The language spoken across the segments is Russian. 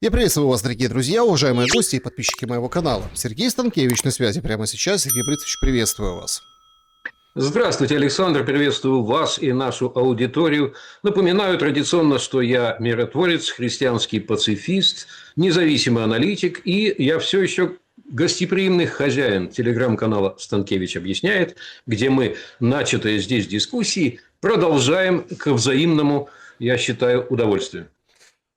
Я приветствую вас, дорогие друзья, уважаемые гости и подписчики моего канала. Сергей Станкевич на связи прямо сейчас. Сергей Борисович, приветствую вас. Здравствуйте, Александр. Приветствую вас и нашу аудиторию. Напоминаю традиционно, что я миротворец, христианский пацифист, независимый аналитик, и я все еще гостеприимный хозяин телеграм-канала «Станкевич объясняет», где мы начатые здесь дискуссии продолжаем к взаимному, я считаю, удовольствию.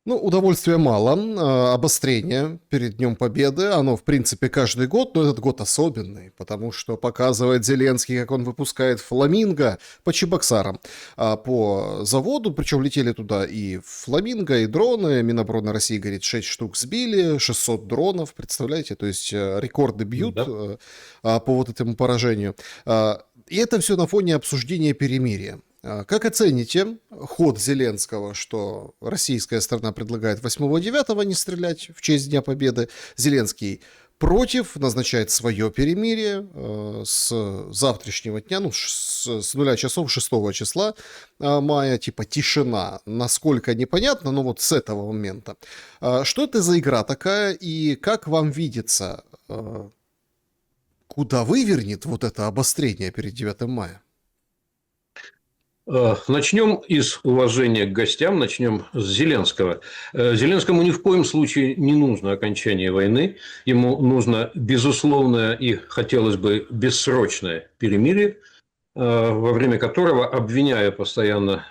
Ну, удовольствия мало, обострение перед Днем Победы, оно, в принципе, каждый год, но этот год особенный, потому что показывает Зеленский, как он выпускает фламинго по Чебоксарам, по заводу, причем летели туда и фламинго, и дроны, Минобороны России говорит, 6 штук сбили, 600 дронов, представляете, то есть рекорды бьют, Да. по вот этому поражению. И это все на фоне обсуждения перемирия. Как оцените ход Зеленского, что российская сторона предлагает 8-9 не стрелять в честь Дня Победы? Зеленский против, назначает свое перемирие с завтрашнего дня, ну, с 0 часов 6 числа мая, типа тишина. Насколько непонятно, но вот с этого момента. Что это за игра такая и как вам видится, куда вывернет вот это обострение перед 9 мая? Начнем из уважения к гостям, начнем с Зеленского. Зеленскому ни в коем случае не нужно окончание войны, ему нужно безусловное и, хотелось бы, бессрочное перемирие, во время которого, обвиняя постоянно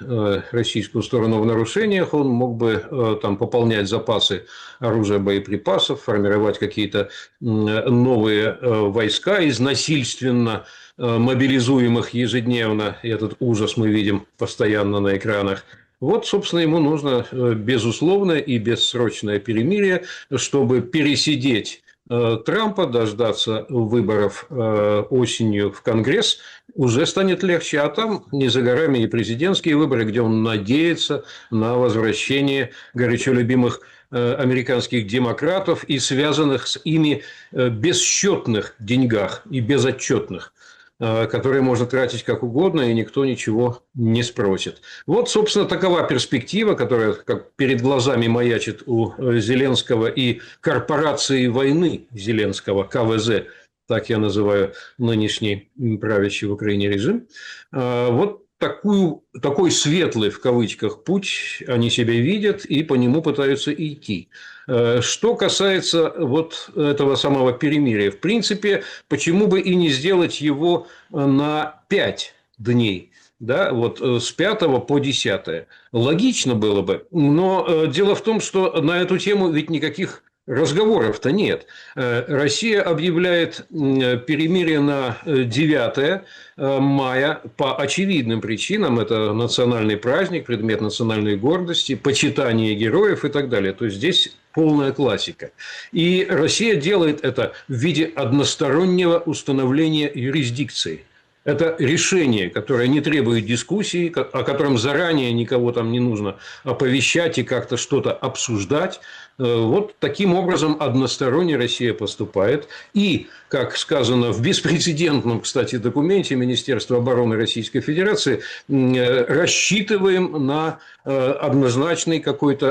российскую сторону в нарушениях, он мог бы там пополнять запасы оружия, боеприпасов, формировать какие-то новые войска из насильственно мобилизуемых ежедневно. И этот ужас мы видим постоянно на экранах. Вот, собственно, ему нужно безусловное и бессрочное перемирие, чтобы пересидеть Трампа, дождаться выборов осенью в Конгресс, уже станет легче. А там не за горами и президентские выборы, где он надеется на возвращение горячо любимых американских демократов и связанных с ими бесчетных деньгах и безотчетных, которые можно тратить как угодно, и никто ничего не спросит. Вот, собственно, такова перспектива, которая как перед глазами маячит у Зеленского и корпорации войны Зеленского, КВЗ, так я называю нынешний правящий в Украине режим. Вот такой светлый, в кавычках, путь они себе видят и по нему пытаются идти. Что касается вот этого самого перемирия, в принципе, почему бы и не сделать его на 5 дней? Да, вот с 5 по 10. Логично было бы, но дело в том, что на эту тему ведь никаких разговоров-то нет. Россия объявляет перемирие на 9 мая по очевидным причинам. Это национальный праздник, предмет национальной гордости, почитание героев и так далее. То есть здесь полная классика. И Россия делает это в виде одностороннего установления юрисдикции. Это решение, которое не требует дискуссии, о котором заранее никого там не нужно оповещать и как-то что-то обсуждать. Вот таким образом односторонне Россия поступает. И, как сказано в беспрецедентном, кстати, документе Министерства обороны Российской Федерации, рассчитываем на однозначный какой-то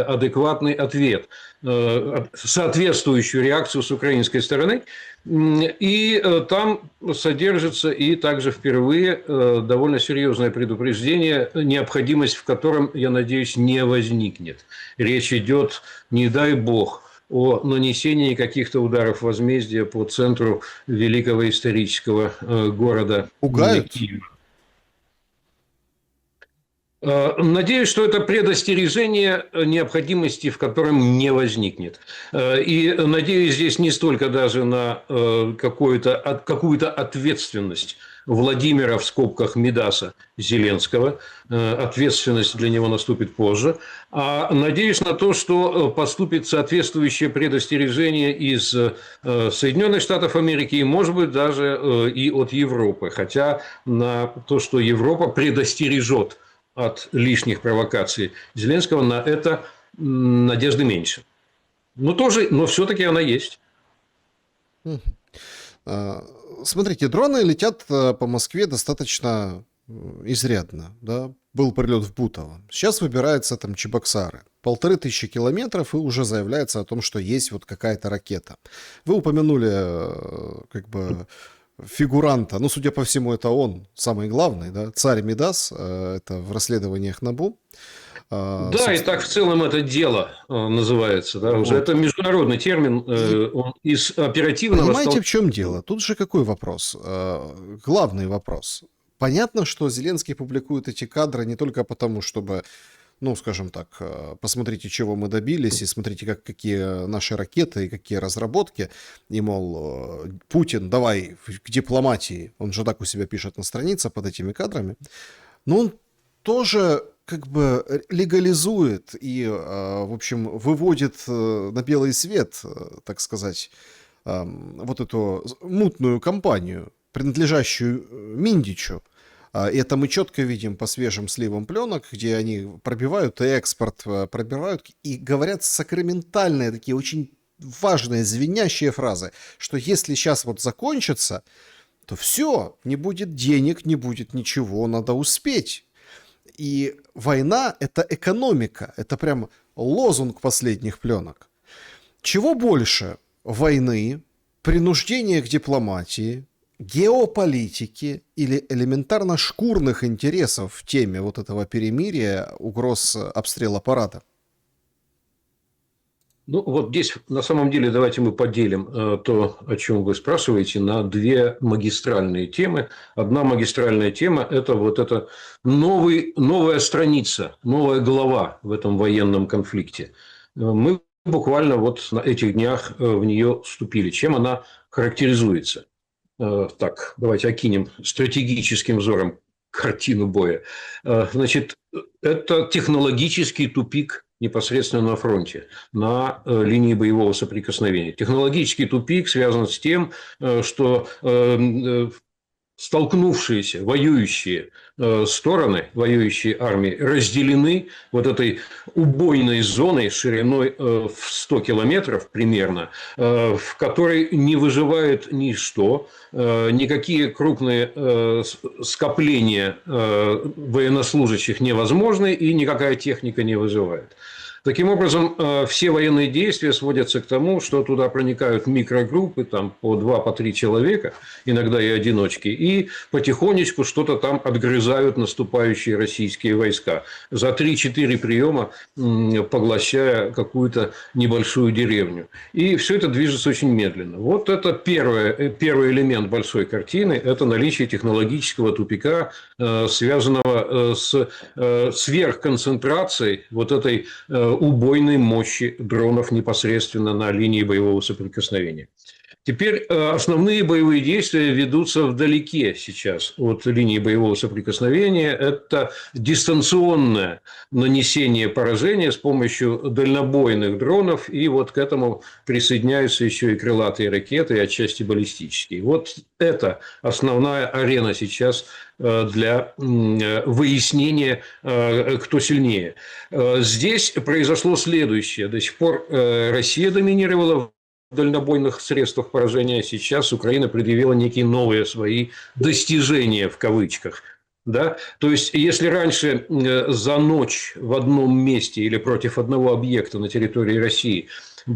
адекватный ответ, соответствующую реакцию с украинской стороны. И там содержится и также впервые довольно серьезное предупреждение, необходимость в котором, я надеюсь, не возникнет. Речь идет, не дай бог, о нанесении каких-то ударов возмездия по центру великого исторического города Киева. Надеюсь, что это предостережение, необходимости в котором не возникнет. И надеюсь здесь не столько даже на какую-то ответственность Владимира, в скобках Мидаса, Зеленского. Ответственность для него наступит позже. А надеюсь на то, что поступит соответствующее предостережение из Соединенных Штатов Америки и, может быть, даже и от Европы. Хотя на то, что Европа предостережет от лишних провокаций Зеленского, на это надежды меньше. Но все-таки она есть. Смотрите, дроны летят по Москве достаточно изрядно, да, был прилет в Бутово. Сейчас выбирается там Чебоксары. 1500 километров, и уже заявляется о том, что есть вот какая-то ракета. Вы упомянули как бы фигуранта, ну, судя по всему, это он, самый главный, да, царь Мидас, это в расследованиях НАБУ. Да, и так в целом это дело называется. Да, уже Вот. это международный термин, он из оперативного Понимаете, стал... в чем дело? Тут же какой вопрос? Главный вопрос. Понятно, что Зеленский публикует эти кадры не только потому, чтобы, ну, скажем так, посмотрите, чего мы добились, и смотрите, какие наши ракеты и какие разработки, и, мол, Путин, давай к дипломатии, он же так у себя пишет на странице под этими кадрами, но он тоже как бы легализует и, в общем, выводит на белый свет, так сказать, вот эту мутную компанию, принадлежащую Миндичу. И это мы четко видим по свежим сливам пленок, где они пробивают и экспорт, пробивают и говорят сакраментальные такие очень важные звенящие фразы, что если сейчас вот закончится, то все, не будет денег, не будет ничего, надо успеть. И война – это экономика, это прям лозунг последних пленок. Чего больше войны, принуждения к дипломатии, геополитики или элементарно шкурных интересов в теме вот этого перемирия, угроз обстрела парада? Ну, вот здесь, на самом деле, давайте мы поделим то, о чем вы спрашиваете, на две магистральные темы. Одна магистральная тема – это вот эта новая страница, новая глава в этом военном конфликте. Мы буквально вот на этих днях в нее вступили. Чем она характеризуется? Так, давайте окинем стратегическим взором картину боя. Значит, это технологический тупик непосредственно на фронте, на линии боевого соприкосновения. Технологический тупик связан с тем, что столкнувшиеся, воюющие стороны, воюющие армии, разделены вот этой убойной зоной шириной в 100 километров примерно, в которой не выживает ничто, никакие крупные скопления военнослужащих невозможны, и никакая техника не выживает. Таким образом, все военные действия сводятся к тому, что туда проникают микрогруппы, там по 2-3 человека, иногда и одиночки, и потихонечку что-то там отгрызают наступающие российские войска, за 3-4 приема поглощая какую-то небольшую деревню. И все это движется очень медленно. Вот это первый элемент большой картины, это наличие технологического тупика, связанного с сверхконцентрацией вот этой убойной мощи дронов непосредственно на линии боевого соприкосновения. Теперь основные боевые действия ведутся вдалеке сейчас от линии боевого соприкосновения. Это дистанционное нанесение поражения с помощью дальнобойных дронов, и вот к этому присоединяются еще и крылатые ракеты, и отчасти баллистические. Вот это основная арена сейчас для выяснения, кто сильнее. Здесь произошло следующее. До сих пор Россия доминировала в дальнобойных средствах поражения, а сейчас Украина предъявила некие новые свои достижения в кавычках. Да? То есть, если раньше за ночь в одном месте или против одного объекта на территории России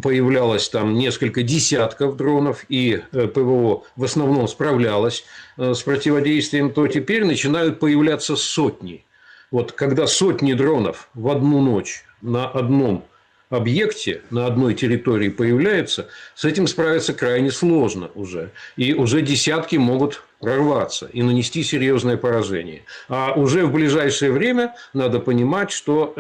появлялось там несколько десятков дронов, и ПВО в основном справлялось с противодействием, то теперь начинают появляться сотни. Вот когда сотни дронов в одну ночь на одном объекте, на одной территории появляется, с этим справиться крайне сложно уже. И уже десятки могут прорваться и нанести серьезное поражение. А уже в ближайшее время надо понимать, что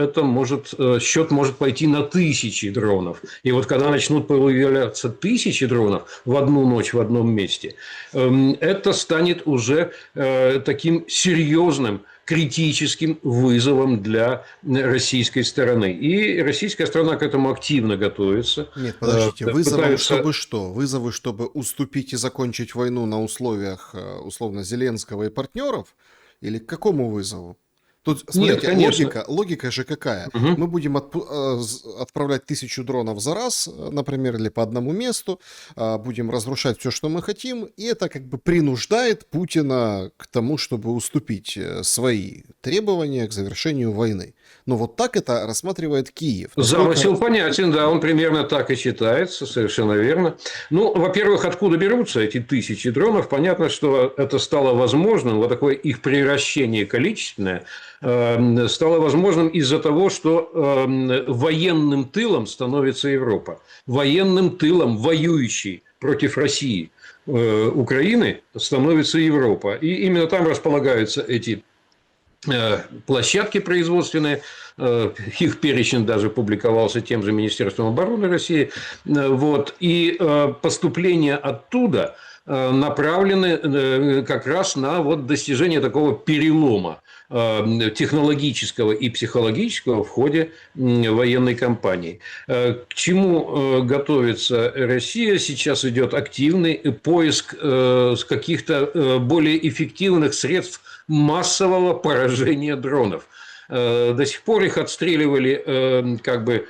счет может пойти на тысячи дронов. И вот когда начнут появляться тысячи дронов в одну ночь в одном месте, это станет уже таким серьезным критическим вызовом для российской стороны. И российская сторона к этому активно готовится. Нет, подождите, вызовы, чтобы что? Вызовы, чтобы уступить и закончить войну на условиях, условно, Зеленского и партнеров? Или к какому вызову? Тут, Нет, смотрите, конечно. логика же какая? Мгм. Мы будем отправлять 1000 дронов за раз, например, или по одному месту, будем разрушать все, что мы хотим, и это как бы принуждает Путина к тому, чтобы уступить свои требования к завершению войны. Но вот так это рассматривает Киев. Насколько... Замысел понятен, да, он примерно так и читается, совершенно верно. Ну, во-первых, откуда берутся эти 1000 дронов? Понятно, что это стало возможным, вот такое их приращение количественное, стало возможным из-за того, что военным тылом становится Европа. Военным тылом, воюющей против России, Украины, становится Европа. И именно там располагаются эти площадки производственные, их перечень даже публиковался тем же Министерством обороны России, вот, и поступления оттуда направлены как раз на вот достижение такого перелома технологического и психологического в ходе военной кампании. К чему готовится Россия? Сейчас идет активный поиск каких-то более эффективных средств массового поражения дронов. До сих пор их отстреливали как бы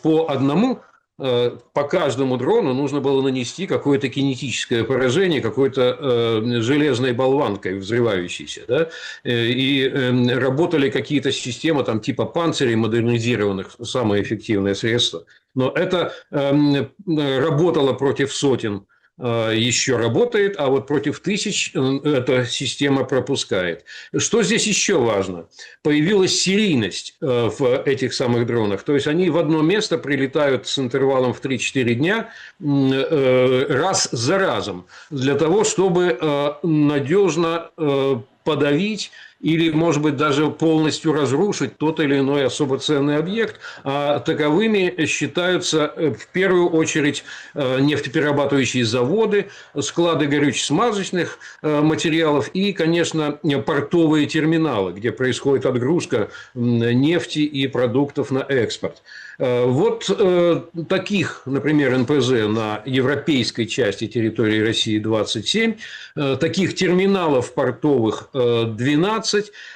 по одному. По каждому дрону нужно было нанести какое-то кинетическое поражение какой-то железной болванкой взрывающейся. Да? И работали какие-то системы там, типа панцирей модернизированных, самое эффективное средство. Но это работало против сотен, еще работает, а вот против тысяч эта система пропускает. Что здесь еще важно? Появилась серийность в этих самых дронах. То есть они в одно место прилетают с интервалом в 3-4 дня раз за разом для того, чтобы надежно подавить или, может быть, даже полностью разрушить тот или иной особо ценный объект. А таковыми считаются в первую очередь нефтеперерабатывающие заводы, склады горюче-смазочных материалов и, конечно, портовые терминалы, где происходит отгрузка нефти и продуктов на экспорт. Вот таких, например, НПЗ на европейской части территории России 27, таких терминалов портовых 12.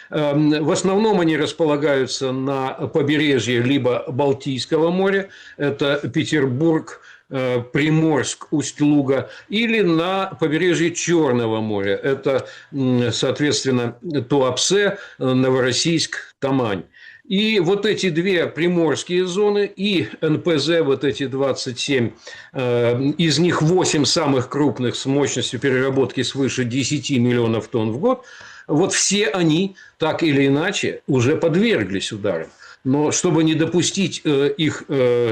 В основном они располагаются на побережье либо Балтийского моря, это Петербург, Приморск, Усть-Луга, или на побережье Черного моря, это, соответственно, Туапсе, Новороссийск, Тамань. И вот эти две приморские зоны и НПЗ, вот эти 27, из них 8 самых крупных с мощностью переработки свыше 10 миллионов тонн в год, вот все они так или иначе уже подверглись ударам. Но чтобы не допустить их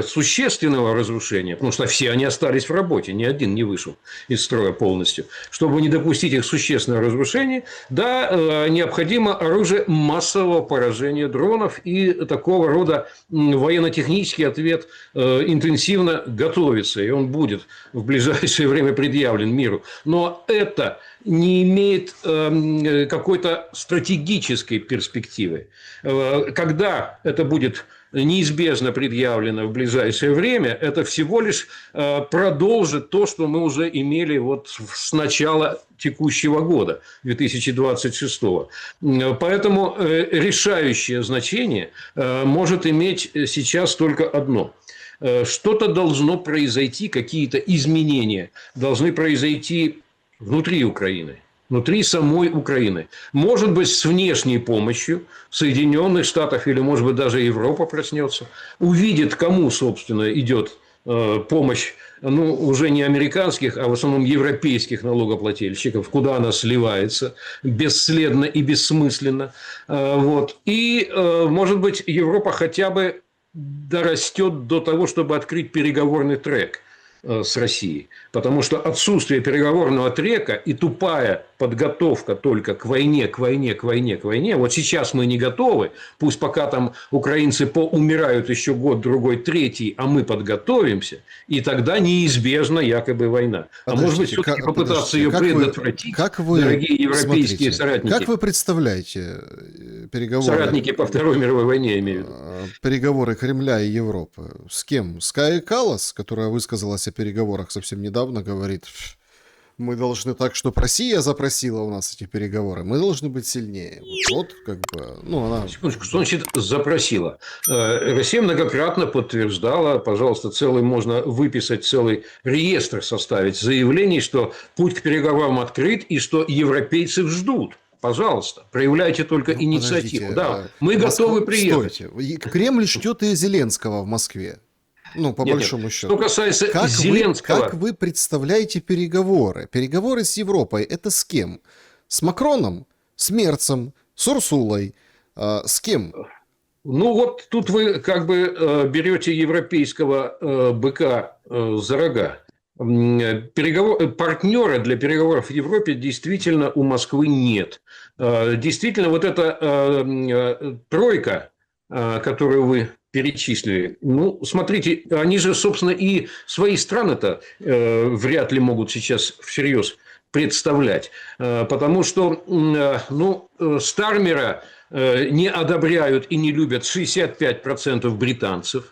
существенного разрушения, потому что все они остались в работе, ни один не вышел из строя полностью, чтобы не допустить их существенного разрушения, да, необходимо оружие массового поражения дронов, и такого рода военно-технический ответ интенсивно готовится, и он будет в ближайшее время предъявлен миру. Но это не имеет какой-то стратегической перспективы. Когда это будет неизбежно предъявлено в ближайшее время, это всего лишь продолжит то, что мы уже имели вот с начала текущего года, 2026. Поэтому решающее значение может иметь сейчас только одно. Что-то должно произойти, какие-то изменения должны произойти внутри Украины, внутри самой Украины. Может быть, с внешней помощью Соединенных Штатов или, может быть, даже Европа проснется, увидит, кому, собственно, идет помощь, ну, уже не американских, а в основном европейских налогоплательщиков, куда она сливается бесследно и бессмысленно. Вот. И, может быть, Европа хотя бы дорастет до того, чтобы открыть переговорный трек с Россией. Потому что отсутствие переговорного трека и тупая подготовка только к войне, к войне, к войне, к войне. Вот сейчас мы не готовы, пусть пока там украинцы поумирают еще год, другой, третий, а мы подготовимся, и тогда неизбежна якобы война. А может быть, все-таки попытаться ее предотвратить, дорогие европейские соратники. Как вы представляете переговоры? Соратники по Второй мировой войне, имею в виду. Переговоры Кремля и Европы. С кем? С Каей Каллас, которая высказалась о переговорах совсем недавно, говорит, Мы должны так, чтобы Россия запросила у нас эти переговоры. Мы должны быть сильнее. Вот как бы, ну, она... Секундочку, что значит запросила? Россия многократно подтверждала, пожалуйста, можно выписать целый реестр, составить заявлений, что путь к переговорам открыт и что европейцев ждут. Пожалуйста, проявляйте только Ну, инициативу. подождите, Да, мы готовы приехать. Стойте. Кремль ждет и Зеленского в Москве. Ну, по Нет, большому нет. счету. Что касается Как Зеленского... вы представляете переговоры? Переговоры с Европой – это с кем? С Макроном? С Мерцем? С Урсулой? С кем? Ну, вот тут вы как бы берете европейского быка за рога. Партнера для переговоров в Европе действительно у Москвы нет. Действительно, вот эта тройка, которую вы перечислили, ну, смотрите, они же, собственно, и свои страны-то вряд ли могут сейчас всерьез представлять. Потому что, ну, Стармера не одобряют и не любят 65% британцев.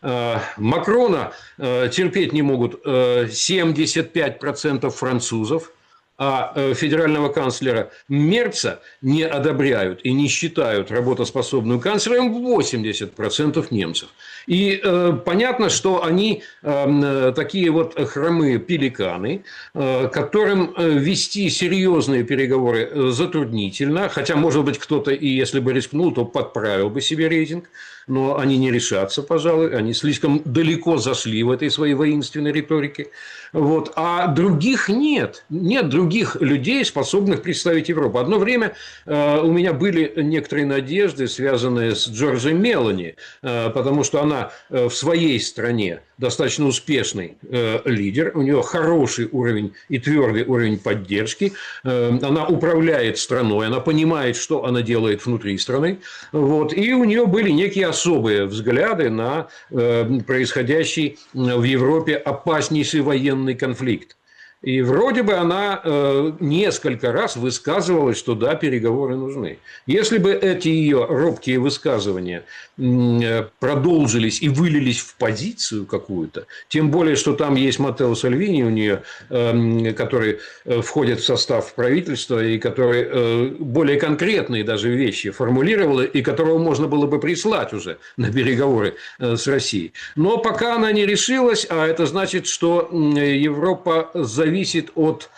Макрона терпеть не могут 75% французов, а федерального канцлера Мерца не одобряют и не считают работоспособным канцлером 80% немцев. И понятно, что они такие вот хромые пеликаны, которым вести серьезные переговоры затруднительно, хотя, может быть, кто-то и если бы рискнул, то подправил бы себе рейтинг, но они не решатся, пожалуй, они слишком далеко зашли в этой своей воинственной риторике. Вот. А других нет. Нет других людей, способных представить Европу. Одно время у меня были некоторые надежды, связанные с Джорджией Мелони, потому что она в своей стране достаточно успешный лидер, у нее хороший уровень и твердый уровень поддержки, она управляет страной, она понимает, что она делает внутри страны, вот, и у нее были некие особые взгляды на происходящий в Европе опаснейший военный конфликт. И вроде бы она несколько раз высказывалась, что да, переговоры нужны. Если бы эти ее робкие высказывания продолжились и вылились в позицию какую-то, тем более, что там есть Маттео Сальвини у нее, который входит в состав правительства и который более конкретные даже вещи формулировал, и которого можно было бы прислать уже на переговоры с Россией. Но пока она не решилась, а это значит, что Европа зависит от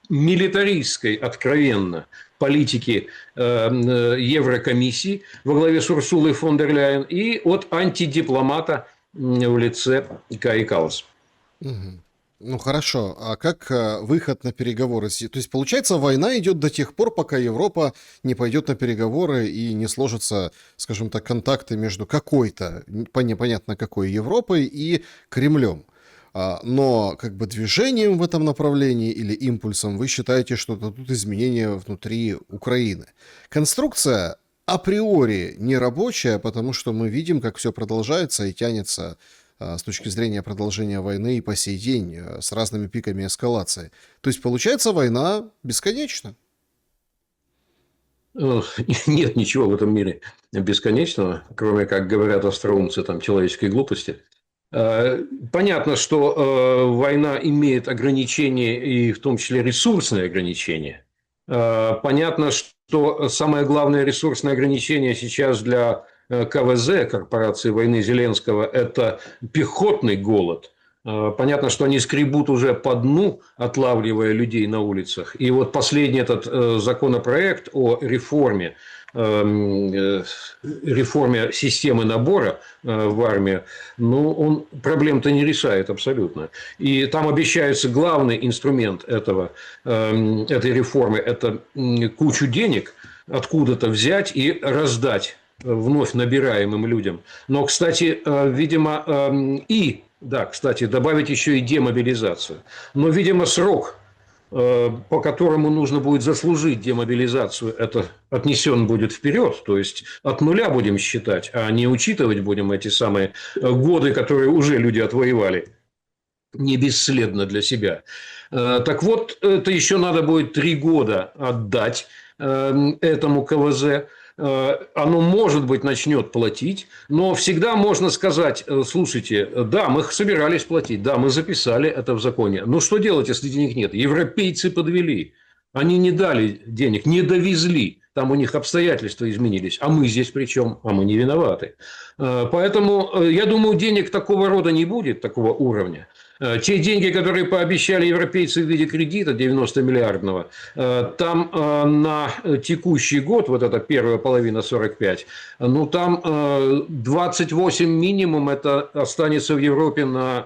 милитаристской, откровенно, политики Еврокомиссии во главе с Урсулой фон дер Ляйен и от антидипломата в лице Каи Каллас. Ну хорошо, а как выход на переговоры? То есть, получается, война идет до тех пор, пока Европа не пойдет на переговоры и не сложатся, скажем так, контакты между какой-то, непонятно какой, Европой и Кремлем. Но как бы движением в этом направлении или импульсом вы считаете, что тут изменения внутри Украины. Конструкция априори не рабочая, потому что мы видим, как все продолжается и тянется с точки зрения продолжения войны и по сей день с разными пиками эскалации. То есть, получается, война бесконечна. Нет ничего в этом мире бесконечного, кроме, как говорят остроумцы, там, человеческой глупости. Понятно, что война имеет ограничения, и в том числе ресурсные ограничения. Понятно, что самое главное ресурсное ограничение сейчас для КВЗ, корпорации войны Зеленского, это пехотный голод. Понятно, что они скребут уже по дну, отлавливая людей на улицах. И вот последний этот законопроект о реформе системы набора в армию, ну, он проблем-то не решает абсолютно. И там обещается главный инструмент этой реформы – это кучу денег откуда-то взять и раздать вновь набираемым людям. Но, кстати, видимо, добавить еще и демобилизацию. Но, видимо, срок, по которому нужно будет заслужить демобилизацию, это отнесен будет вперед, то есть от нуля будем считать, а не учитывать будем эти самые годы, которые уже люди отвоевали не бесследно для себя. Так вот, это еще надо будет 3 года отдать этому КВЗ. оно, может быть, начнет платить, но всегда можно сказать: слушайте, да, мы собирались платить, да, мы записали это в законе, но что делать, если денег нет? Европейцы подвели, они не дали денег, не довезли, там у них обстоятельства изменились, а мы здесь при чем? А мы не виноваты. Поэтому, я думаю, денег такого рода не будет, такого уровня. Те деньги, которые пообещали европейцы в виде кредита 90-миллиардного, там на текущий год, вот эта первая половина 45, ну там 28 минимум это останется в Европе на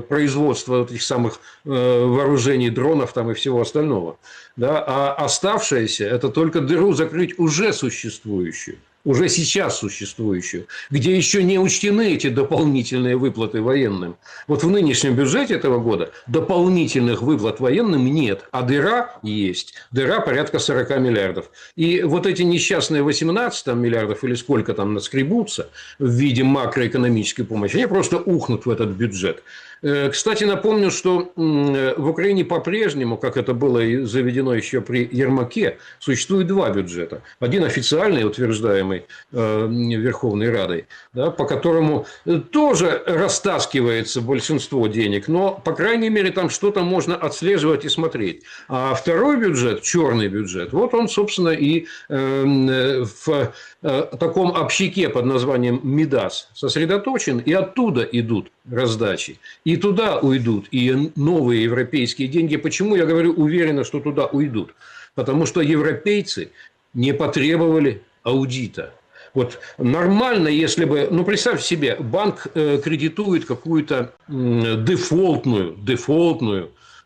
производство этих самых вооружений, дронов там и всего остального. Да? А оставшееся это только дыру закрыть уже существующую. Уже сейчас существующую, где еще не учтены эти дополнительные выплаты военным. Вот в нынешнем бюджете этого года дополнительных выплат военным нет, а дыра есть. Дыра порядка 40 миллиардов. И вот эти несчастные 18 миллиардов или сколько там наскребутся в виде макроэкономической помощи, они просто ухнут в этот бюджет. Кстати, напомню, что в Украине по-прежнему, как это было заведено еще при Ермаке, существует два бюджета. Один официальный, утверждаемый Верховной Радой, да, по которому тоже растаскивается большинство денег, но, по крайней мере, там что-то можно отслеживать и смотреть. А второй бюджет, черный бюджет, вот он, собственно, и в таком общаке под названием МИДАС сосредоточен, и оттуда идут раздачи. И туда уйдут и новые европейские деньги. Почему я говорю уверенно, что туда уйдут? Потому что европейцы не потребовали аудита. Вот нормально, если бы, ну, представь себе, банк кредитует какую-то дефолтную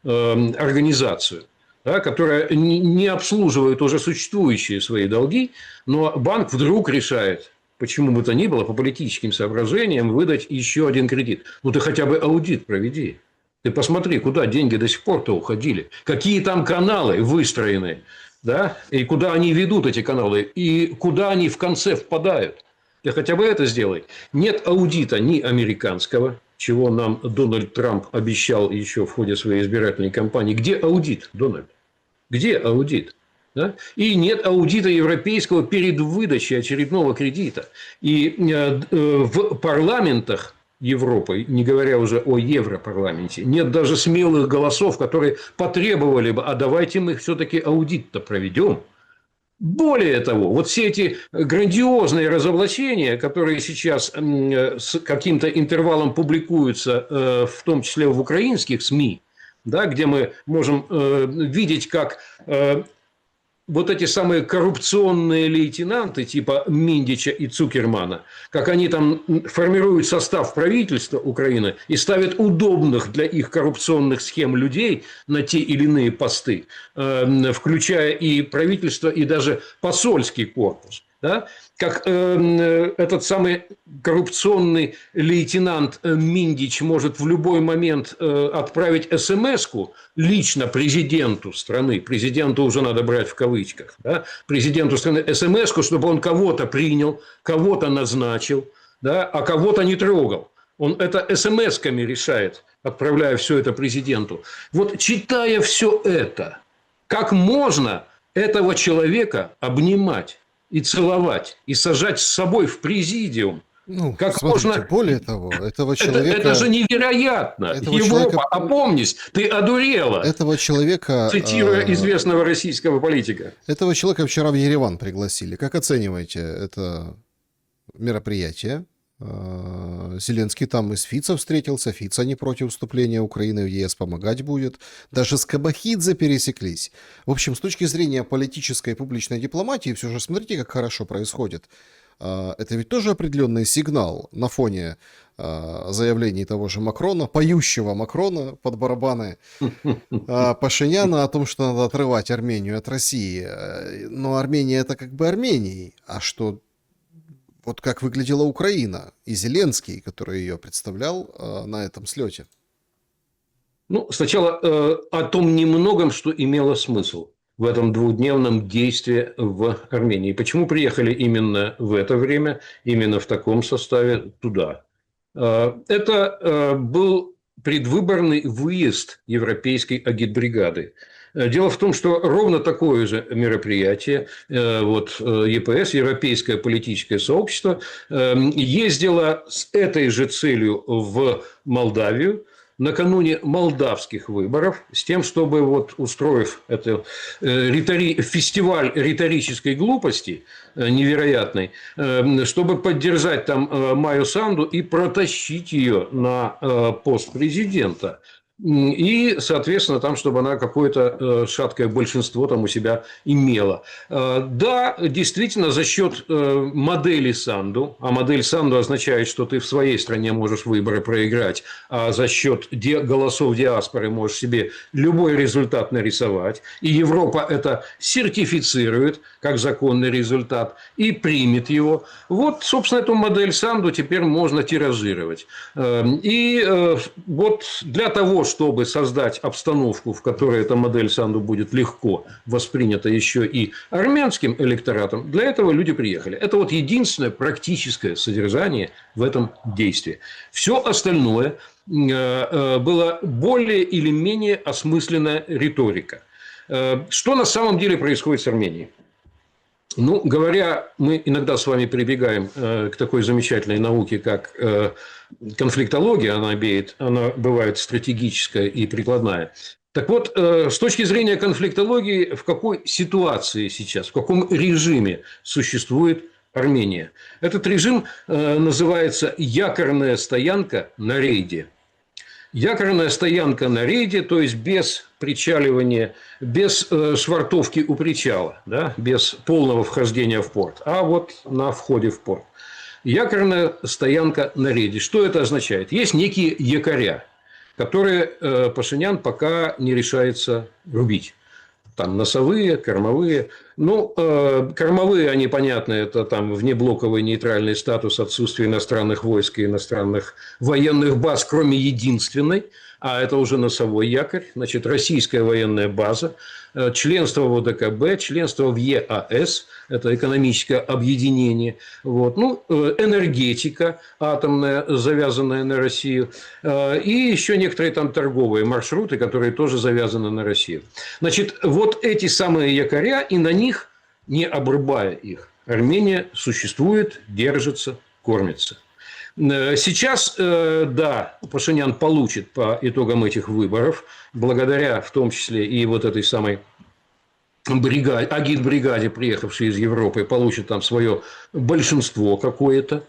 организацию, да, которая не обслуживает уже существующие свои долги, но банк вдруг решает, почему бы то ни было, по политическим соображениям, выдать еще один кредит. Ну, ты хотя бы аудит проведи. Ты посмотри, куда деньги до сих пор-то уходили. Какие там каналы выстроены, да? И куда они ведут, эти каналы, и куда они в конце впадают. Ты хотя бы это сделай. Нет аудита ни американского, чего нам Дональд Трамп обещал еще в ходе своей избирательной кампании. Где аудит, Дональд? Где аудит? Да? И нет аудита европейского перед выдачей очередного кредита. И в парламентах Европы, не говоря уже о Европарламенте, нет даже смелых голосов, которые потребовали бы: а давайте мы все-таки аудит-то проведем. Более того, вот все эти грандиозные разоблачения, которые сейчас с каким-то интервалом публикуются, в том числе в украинских СМИ, да, где мы можем видеть, как вот эти самые коррупционные лейтенанты типа Миндича и Цукермана, как они там формируют состав правительства Украины и ставят удобных для их коррупционных схем людей на те или иные посты, включая и правительство, и даже посольский корпус. Да? Как этот самый коррупционный лейтенант Миндич может в любой момент отправить смс-ку лично президенту страны, президенту уже надо брать в кавычках, да? Президенту страны смс-ку, чтобы он кого-то принял, кого-то назначил, да? А кого-то не трогал. Он это смс-ками решает, отправляя все это президенту. Вот читая все это, как можно этого человека обнимать и целовать, и сажать с собой в президиум? Ну, как смотрите, можно... более того, этого человека... Это же невероятно. Этого Европа, человека... опомнись, ты одурела. Этого человека... Цитируя известного российского политика. Этого человека вчера в Ереван пригласили. Как оцениваете это мероприятие? Зеленский там и с Фицо встретился. Фицо не против вступления Украины в ЕС, помогать будет. Даже с Кабахидзе пересеклись. В общем, с точки зрения политической и публичной дипломатии, все же смотрите, как хорошо происходит. Это ведь тоже определенный сигнал на фоне заявлений того же Макрона, поющего Макрона под барабаны Пашиняна о том, что надо отрывать Армению от России. Но Армения это как бы Арменией. А что... Вот как выглядела Украина и Зеленский, который ее представлял на этом слете. Ну, сначала о том немногом, что имело смысл в этом двухдневном действии в Армении. Почему приехали именно в это время, именно в таком составе туда? Это был предвыборный выезд европейской агитбригады. Дело в том, что ровно такое же мероприятие, ЕПС, Европейское политическое сообщество, ездило с этой же целью в Молдавию накануне молдавских выборов, с тем, чтобы, устроив это фестиваль риторической глупости невероятной, чтобы поддержать там Майю Санду и протащить ее на пост президента. И, соответственно, там, чтобы она какое-то шаткое большинство там у себя имела. Да, действительно, за счет модели Санду, а модель Санду означает, что ты в своей стране можешь выборы проиграть, а за счет голосов диаспоры можешь себе любой результат нарисовать, и Европа это сертифицирует как законный результат и примет его. Вот, собственно, эту модель Санду теперь можно тиражировать. И вот для того, чтобы создать обстановку, в которой эта модель Санду будет легко воспринята еще и армянским электоратом, для этого люди приехали. Это вот единственное практическое содержание в этом действии. Все остальное было более или менее осмысленная риторика. Что на самом деле происходит с Арменией? Ну, говоря, мы иногда с вами прибегаем к такой замечательной науке, как конфликтология, она бывает стратегическая и прикладная. Так вот, с точки зрения конфликтологии, в какой ситуации сейчас, в каком режиме существует Армения? Этот режим называется «якорная стоянка на рейде». Якорная стоянка на рейде, то есть без причаливания, без швартовки у причала, да, без полного вхождения в порт, а вот на входе в порт. Якорная стоянка на рейде. Что это означает? Есть некие якоря, которые Пашинян пока не решается рубить. Там носовые, кормовые. Ну, кормовые, они понятны, это там внеблоковый нейтральный статус, отсутствие иностранных войск и иностранных военных баз, кроме единственной, а это уже носовой якорь, значит, российская военная база, членство в ОДКБ, членство в ЕАЭС, это экономическое объединение, вот. Ну, энергетика атомная, завязанная на Россию, и еще некоторые там торговые маршруты, которые тоже завязаны на Россию. Значит, вот эти самые якоря, и на них, не обрубая их, Армения существует, держится, кормится. Сейчас, да, Пашинян получит по итогам этих выборов, благодаря в том числе и вот этой самой агитбригаде, приехавшей из Европы, получит там свое большинство какое-то.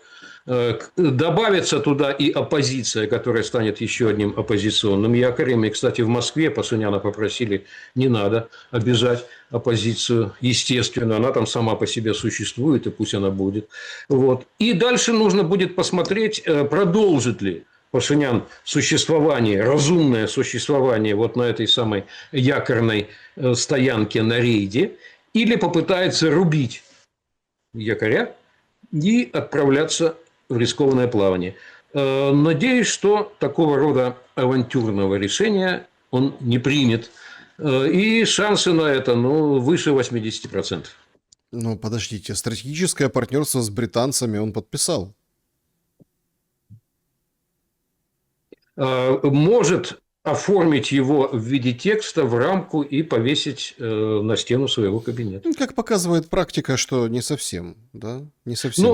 Добавится туда и оппозиция, которая станет еще одним оппозиционным якорем. И, кстати, в Москве Пашиняна попросили: не надо обижать оппозицию. Естественно, она там сама по себе существует, и пусть она будет. Вот. И дальше нужно будет посмотреть, продолжит ли Пашинян существование, разумное существование вот на этой самой якорной стоянке на рейде, или попытается рубить якоря и отправляться в рискованное плавание. Надеюсь, что такого рода авантюрного решения он не примет. И шансы на это, выше 80%. Ну, подождите, стратегическое партнерство с британцами он подписал. Может оформить его в виде текста в рамку и повесить на стену своего кабинета. Ну, как показывает практика, что не совсем, да? Не совсем.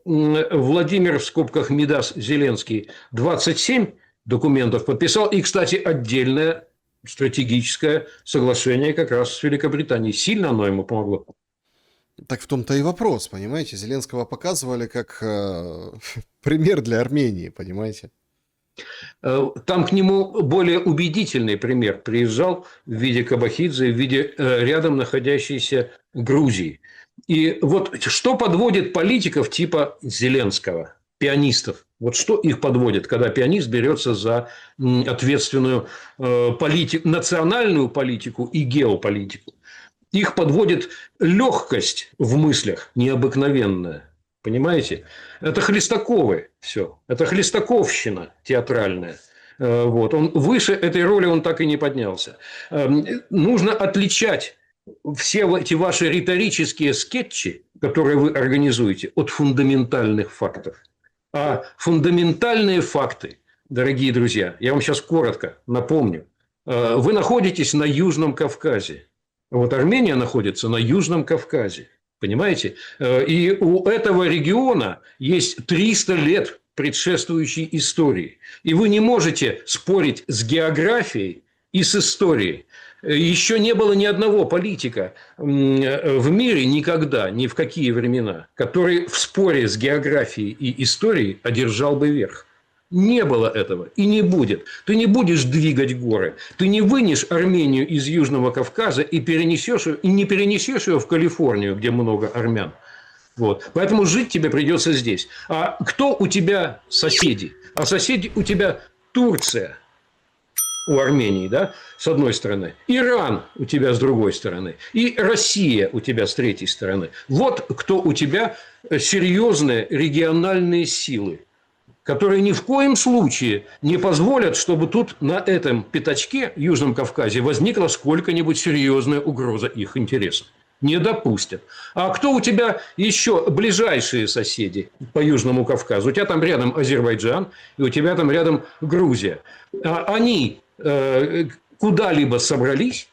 Владимир, в скобках Мидас Зеленский, 27 документов подписал. И, кстати, отдельное стратегическое соглашение как раз с Великобританией. Сильно оно ему помогло. Так в том-то и вопрос, понимаете? Зеленского показывали как пример для Армении, понимаете? Там к нему более убедительный пример приезжал в виде Кабахидзе, в виде рядом находящейся Грузии. И вот что подводит политиков типа Зеленского, пианистов? Вот что их подводит, когда пианист берется за ответственную национальную политику и геополитику? Их подводит легкость в мыслях необыкновенная. Понимаете? Это Хлестаковы все. Это Хлестаковщина театральная. Вот. Он выше этой роли он так и не поднялся. Нужно отличать все эти ваши риторические скетчи, которые вы организуете, от фундаментальных фактов. А фундаментальные факты, дорогие друзья, я вам сейчас коротко напомню. Вы находитесь на Южном Кавказе. Вот Армения находится на Южном Кавказе. Понимаете? И у этого региона есть 300 лет предшествующей истории. И вы не можете спорить с географией и с историей. Еще не было ни одного политика в мире никогда, ни в какие времена, который в споре с географией и историей одержал бы верх. Не было этого и не будет. Ты не будешь двигать горы. Ты не вынешь Армению из Южного Кавказа и перенесешь ее, и не перенесешь ее в Калифорнию, где много армян. Вот. Поэтому жить тебе придется здесь. А кто у тебя соседи? А соседи у тебя Турция. У Армении, да, с одной стороны, Иран у тебя с другой стороны, и Россия у тебя с третьей стороны. Вот кто у тебя серьезные региональные силы, которые ни в коем случае не позволят, чтобы тут на этом пятачке, Южном Кавказе, возникла сколько-нибудь серьезная угроза их интересам. Не допустят. А кто у тебя еще ближайшие соседи по Южному Кавказу? У тебя там рядом Азербайджан, и у тебя там рядом Грузия. Они куда-либо собрались,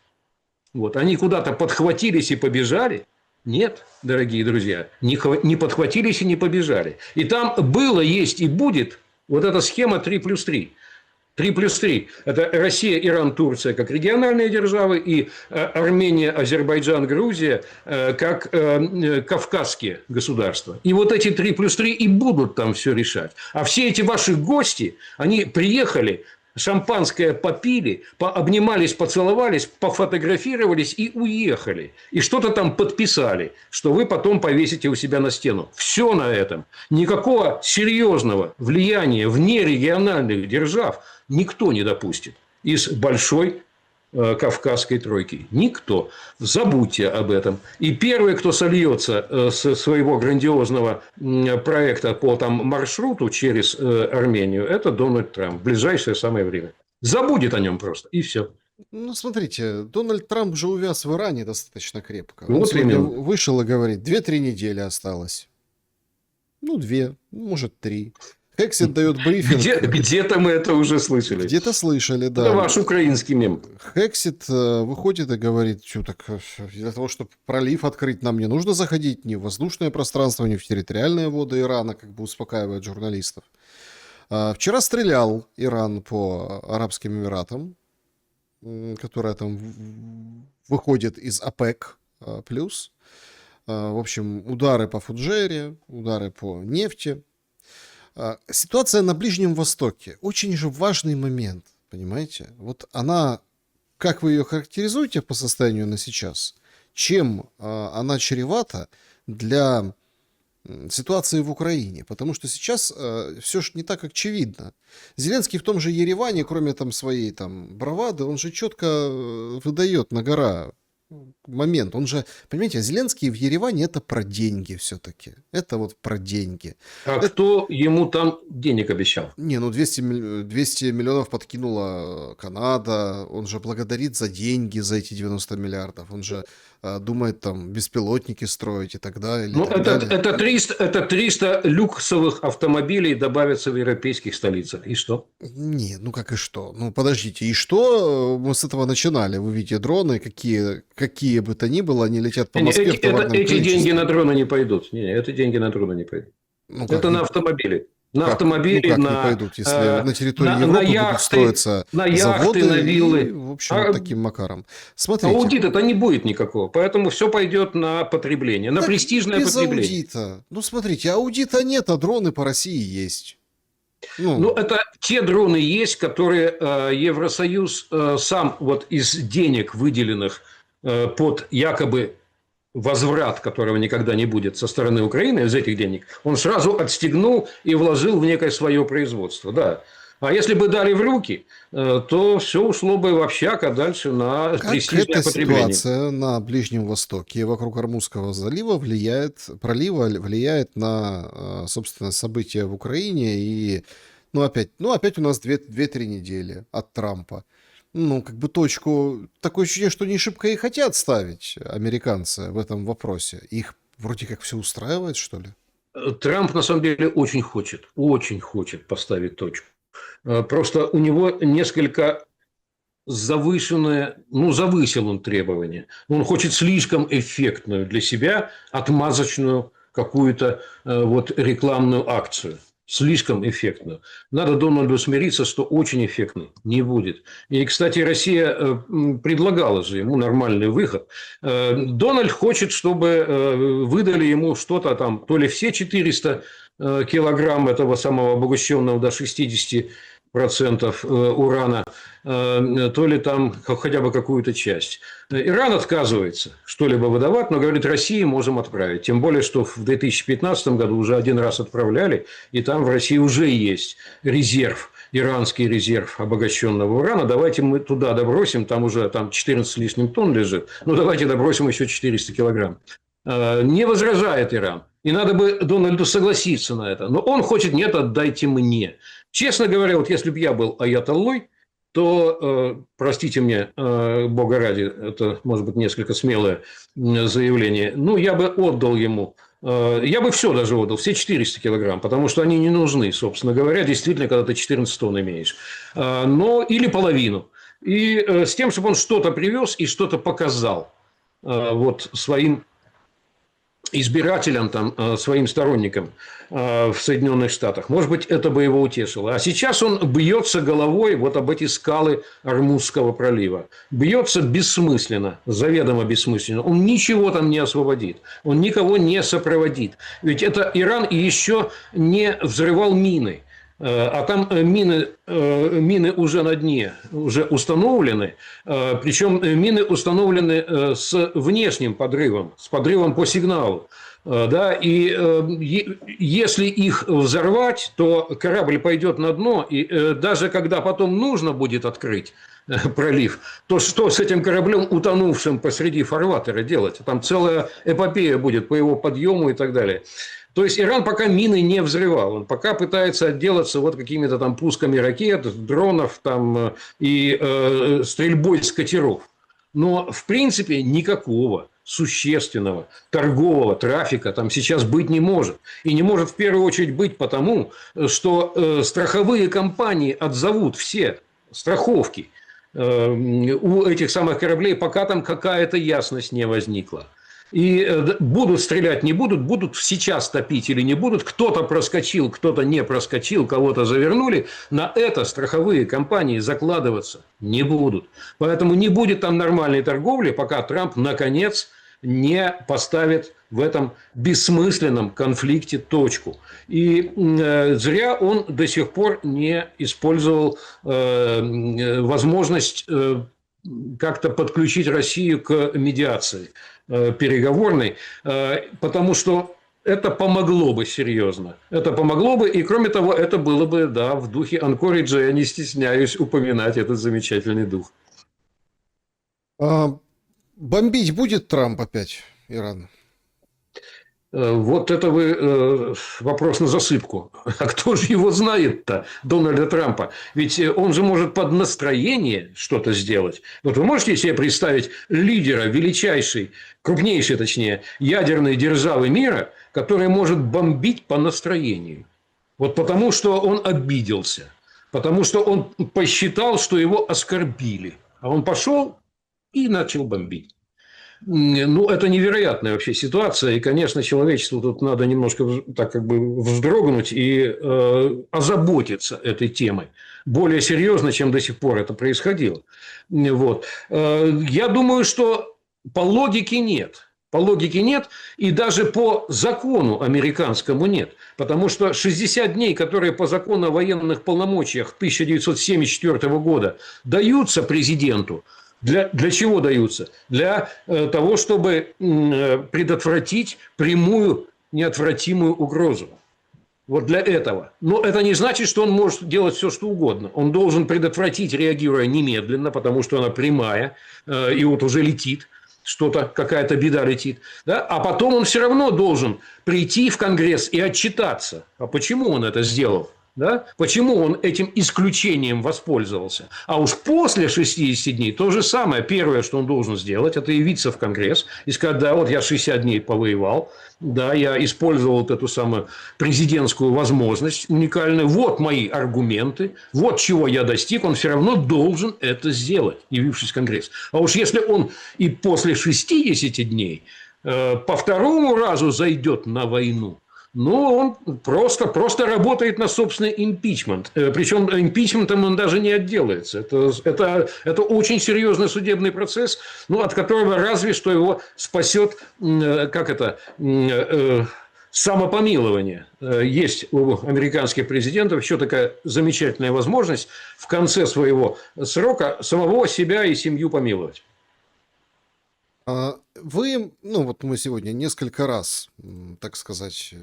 вот, они куда-то подхватились и побежали. Нет, дорогие друзья, не подхватились и не побежали. И там было, есть и будет вот эта схема 3+3. 3+3 – это Россия, Иран, Турция как региональные державы, и Армения, Азербайджан, Грузия как кавказские государства. И вот эти 3+3 и будут там все решать. А все эти ваши гости, они приехали, шампанское попили, пообнимались, поцеловались, пофотографировались и уехали. И что-то там подписали, что вы потом повесите у себя на стену. Все на этом. Никакого серьезного влияния вне региональных держав никто не допустит из большой кавказской тройки. Никто. Забудьте об этом. И первый, кто сольется с своего грандиозного проекта по там, маршруту через Армению, это Дональд Трамп. В ближайшее самое время. Забудет о нем просто. И все. Ну, смотрите, Дональд Трамп же увяз в Иране достаточно крепко. Он Вот сегодня именно. вышел и говорит, 2-3 недели осталось. Ну, 2, может 3. Хексет дает брифинг. Где-то мы это уже слышали. Где-то слышали, да. Это ваш украинский мем. Хексет выходит и говорит, что так, для того, чтобы пролив открыть, нам не нужно заходить ни в воздушное пространство, ни в территориальные воды Ирана, как бы успокаивает журналистов. Вчера стрелял Иран по Арабским Эмиратам, которая там выходит из ОПЕК+. В общем, удары по Фуджейре, удары по нефти. Ситуация на Ближнем Востоке. Очень же важный момент, понимаете? Вот она, как вы ее характеризуете по состоянию на сейчас? Чем она чревата для ситуации в Украине? Потому что сейчас все же не так очевидно. Зеленский в том же Ереване, кроме там своей там бравады, он же четко выдает на гора момент. Он же, понимаете, Зеленский в Ереване это про деньги все-таки. Это вот про деньги. А кто ему там денег обещал? Не, ну 200 миллионов подкинула Канада. Он же благодарит за деньги, за эти 90 миллиардов. Он же думает там беспилотники строить и так далее. Ну, так далее. это 300 люксовых автомобилей добавятся в европейских столицах. И что? Не, ну как и что? Ну подождите, и что? Мы с этого начинали. Вы видите, дроны, какие бы то ни было, они летят по Москве в товарном эти количестве. деньги на дроны не пойдут. Не, эти деньги на дроны не пойдут. Ну, это не, на автомобили. На как, автомобили, ну, как на, не пойдут, если на территории Европы на будут яхты, строиться на яхты, заводы на виллы. и, в общем, вот таким макаром. Смотрите. Аудита-то не будет никакого, поэтому все пойдет на потребление, на Так престижное без потребление. аудита. Ну, смотрите, аудита нет, а дроны по России есть. Ну, это те дроны есть, которые Евросоюз сам вот из денег, выделенных под якобы возврат, которого никогда не будет со стороны Украины из этих денег, он сразу отстегнул и вложил в некое свое производство. Да. А если бы дали в руки, то все ушло бы в общак, а дальше на престижное эта потребление. ситуация на Ближнем Востоке вокруг Ормузского залива влияет на, собственно, события в Украине и опять у нас 2-3 недели от Трампа. Ну, как бы точку... Такое ощущение, что не шибко и хотят ставить американцы в этом вопросе. Их вроде как все устраивает, что ли? Трамп, на самом деле, очень хочет поставить точку. Просто у него несколько завышенное, ну, завысил он требования. Он хочет слишком эффектную для себя отмазочную какую-то вот рекламную акцию. Слишком эффектную. Надо Дональду смириться, что очень эффектной не будет. И, кстати, Россия предлагала же ему нормальный выход. Дональд хочет, чтобы выдали ему что-то там, то ли все 400 килограмм этого самого обогащенного до 60% урана, то ли там хотя бы какую-то часть. Иран отказывается что-либо выдавать, но говорит, России можем отправить. Тем более, что в 2015 году уже один раз отправляли, и там в России уже есть резерв, иранский резерв обогащенного урана. Давайте мы туда добросим, там уже 14 с лишним тонн лежит, ну давайте добросим еще 400 килограмм. Не возражает Иран. И надо бы Дональду согласиться на это. Но он хочет, нет, отдайте мне. Честно говоря, вот если бы я был аятоллой, то, простите мне, бога ради, это может быть несколько смелое заявление, ну, я бы отдал ему, я бы все даже отдал, все 400 килограмм, потому что они не нужны, собственно говоря, действительно, когда ты 14 тонн имеешь. Но или половину. И с тем, чтобы он что-то привез и что-то показал вот своим избирателям, там, своим сторонникам в Соединенных Штатах. Может быть, это бы его утешило. А сейчас он бьется головой вот об эти скалы Ормузского пролива. Бьется бессмысленно, заведомо бессмысленно. Он ничего там не освободит. Он никого не сопроводит. Ведь это Иран еще не взрывал мины. А там мины уже на дне, уже установлены. Причем мины установлены с внешним подрывом, с подрывом по сигналу. Да, и если их взорвать, то корабль пойдет на дно, и даже когда потом нужно будет открыть пролив, то что с этим кораблем, утонувшим посреди фарватера, делать? Там целая эпопея будет по его подъему и так далее. То есть Иран пока мины не взрывал, он пока пытается отделаться вот какими-то там пусками ракет, дронов там, и стрельбой с катеров. Но в принципе никакого существенного торгового трафика там сейчас быть не может. И не может в первую очередь быть потому, что страховые компании отзовут все страховки у этих самых кораблей, пока там какая-то ясность не возникла. И будут стрелять, не будут, будут сейчас топить или не будут. Кто-то проскочил, кто-то не проскочил, кого-то завернули. На это страховые компании закладываться не будут. Поэтому не будет там нормальной торговли, пока Трамп, наконец, не поставит в этом бессмысленном конфликте точку. И зря он до сих пор не использовал возможность как-то подключить Россию к медиации переговорной, потому что это помогло бы серьезно. Это помогло бы, и кроме того, это было бы, да, в духе Анкориджа, я не стесняюсь упоминать этот замечательный дух. Бомбить будет Трамп опять Иран? Вот это вы вопрос на засыпку. А кто же его знает-то, Дональда Трампа? Ведь он же может под настроение что-то сделать. Вот вы можете себе представить лидера величайшей, крупнейшей, точнее, ядерной державы мира, которая может бомбить по настроению? Вот потому, что он обиделся. Потому, что он посчитал, что его оскорбили. А он пошел и начал бомбить. Ну, это невероятная вообще ситуация. И, конечно, человечеству тут надо немножко так как бы вздрогнуть и озаботиться этой темой. Более серьезно, чем до сих пор это происходило. Вот. Я думаю, что по логике нет. По логике нет, и даже по закону американскому нет. Потому что 60 дней, которые по закону о военных полномочиях 1974 года даются президенту, для чего даются? Для того, чтобы предотвратить прямую неотвратимую угрозу. Вот для этого. Но это не значит, что он может делать все, что угодно. Он должен предотвратить, реагируя немедленно, потому что она прямая, и вот уже летит. Что-то, какая-то беда летит. Да? А потом он все равно должен прийти в Конгресс и отчитаться. А почему он это сделал? Да? Почему он этим исключением воспользовался? А уж после 60 дней то же самое. Первое, что он должен сделать, это явиться в Конгресс и сказать: да, вот я 60 дней повоевал, да, я использовал вот эту самую президентскую возможность уникальную, вот мои аргументы, вот чего я достиг, он все равно должен это сделать, явившись в Конгресс. А уж если он и после 60 дней по второму разу зайдет на войну, ну, он просто работает на собственный импичмент. Причем импичментом он даже не отделается. Это очень серьезный судебный процесс, ну, от которого разве что его спасет, самопомилование. Есть у американских президентов еще такая замечательная возможность в конце своего срока самого себя и семью помиловать. Вы, ну вот мы сегодня несколько раз, так сказать,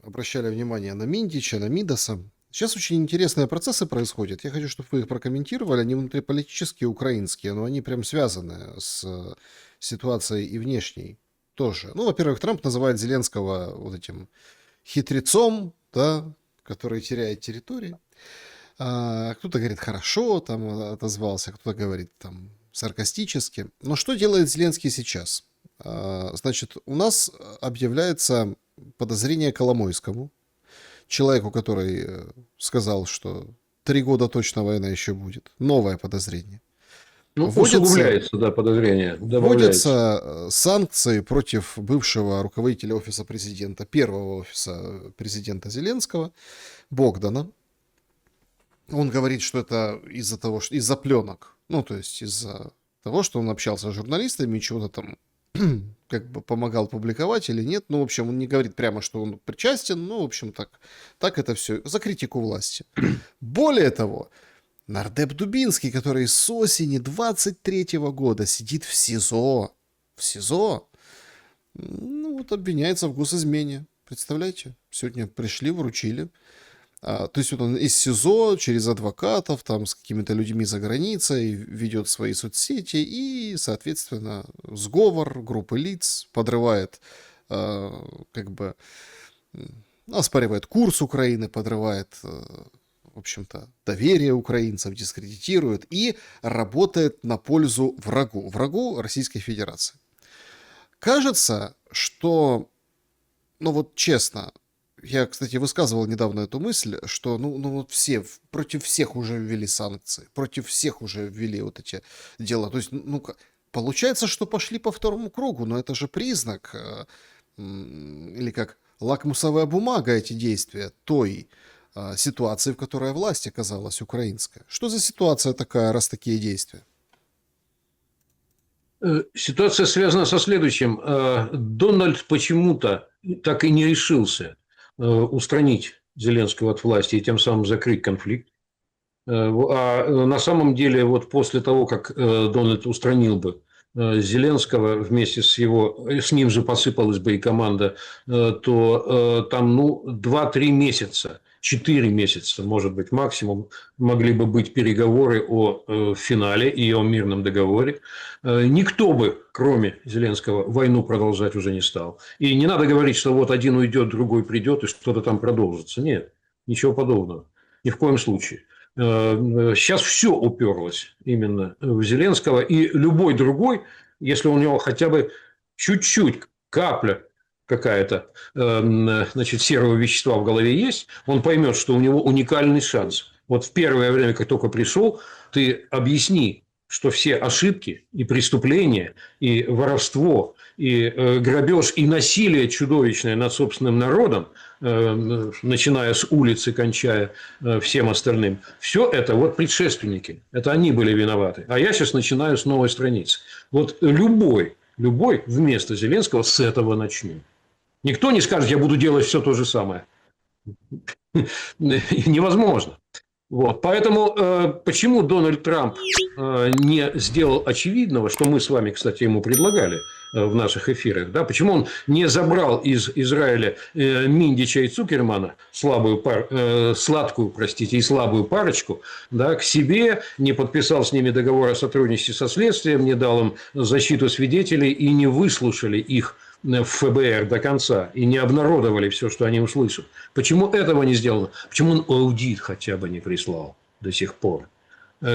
обращали внимание на Минтича, на Мидаса. Сейчас очень интересные процессы происходят. Я хочу, чтобы вы их прокомментировали. Они внутриполитические, украинские, но они прям связаны с ситуацией и внешней тоже. Ну, во-первых, Трамп называет Зеленского вот этим хитрецом, да, который теряет территории. Кто-то говорит хорошо, там отозвался, кто-то говорит там саркастически. Но что делает Зеленский сейчас? Значит, у нас объявляется подозрение Коломойскому, человеку, который сказал, что 3 года точно война еще будет. Новое подозрение. Ну, усугубляется, да, подозрение. Вводятся санкции против бывшего руководителя офиса президента, первого офиса президента Зеленского, Богдана. Он говорит, что это из-за того, что из-за пленок. Ну, то есть из-за того, что он общался с журналистами, чего-то там как бы помогал публиковать или нет. Ну, в общем, он не говорит прямо, что он причастен. Ну, в общем, так это все за критику власти. Более того, нардеп Дубинский, который с осени 23-го года сидит в СИЗО, ну, вот обвиняется в госизмене. Представляете? Сегодня пришли, вручили. То есть вот он из СИЗО через адвокатов, там с какими-то людьми за границей ведет свои соцсети и, соответственно, сговор группы лиц подрывает, как бы, оспаривает курс Украины, подрывает, в общем-то, доверие украинцев, дискредитирует и работает на пользу врагу Российской Федерации. Кажется, что, ну вот честно, я, кстати, высказывал недавно эту мысль, что вот против всех уже ввели санкции, против всех уже ввели вот эти дела. То есть, получается, что пошли по второму кругу, но это же признак, или как лакмусовая бумага эти действия той ситуации, в которой власть оказалась украинская. Что за ситуация такая, раз такие действия? Ситуация связана со следующим. Дональд почему-то так и не решился устранить Зеленского от власти и тем самым закрыть конфликт. А на самом деле, вот после того, как Дональд устранил бы Зеленского, вместе с ним же посыпалась бы и команда, то там 2-3 месяца, 4 месяца, может быть, максимум, могли бы быть переговоры о финале и о мирном договоре. Никто бы, кроме Зеленского, войну продолжать уже не стал. И не надо говорить, что вот один уйдет, другой придет, и что-то там продолжится. Нет, ничего подобного. Ни в коем случае. Сейчас все уперлось именно в Зеленского, и любой другой, если у него хотя бы чуть-чуть, капля какая-то, серого вещества в голове есть, он поймет, что у него уникальный шанс. Вот в первое время, как только пришел, ты объясни, что все ошибки и преступления, и воровство, и грабеж, и насилие чудовищное над собственным народом, начиная с улицы, кончая всем остальным, все это вот предшественники. Это они были виноваты. А я сейчас начинаю с новой страницы. Вот любой вместо Зеленского с этого начнет. Никто не скажет, я буду делать все то же самое. Невозможно. Вот. Поэтому почему Дональд Трамп не сделал очевидного, что мы с вами, кстати, ему предлагали в наших эфирах, да? Почему он не забрал из Израиля Миндича и Цукермана, сладкую и слабую парочку, да, к себе, не подписал с ними договор о сотрудничестве со следствием, не дал им защиту свидетелей и не выслушали их в ФБР до конца и не обнародовали все, что они услышат. Почему этого не сделано? Почему он аудит хотя бы не прислал до сих пор?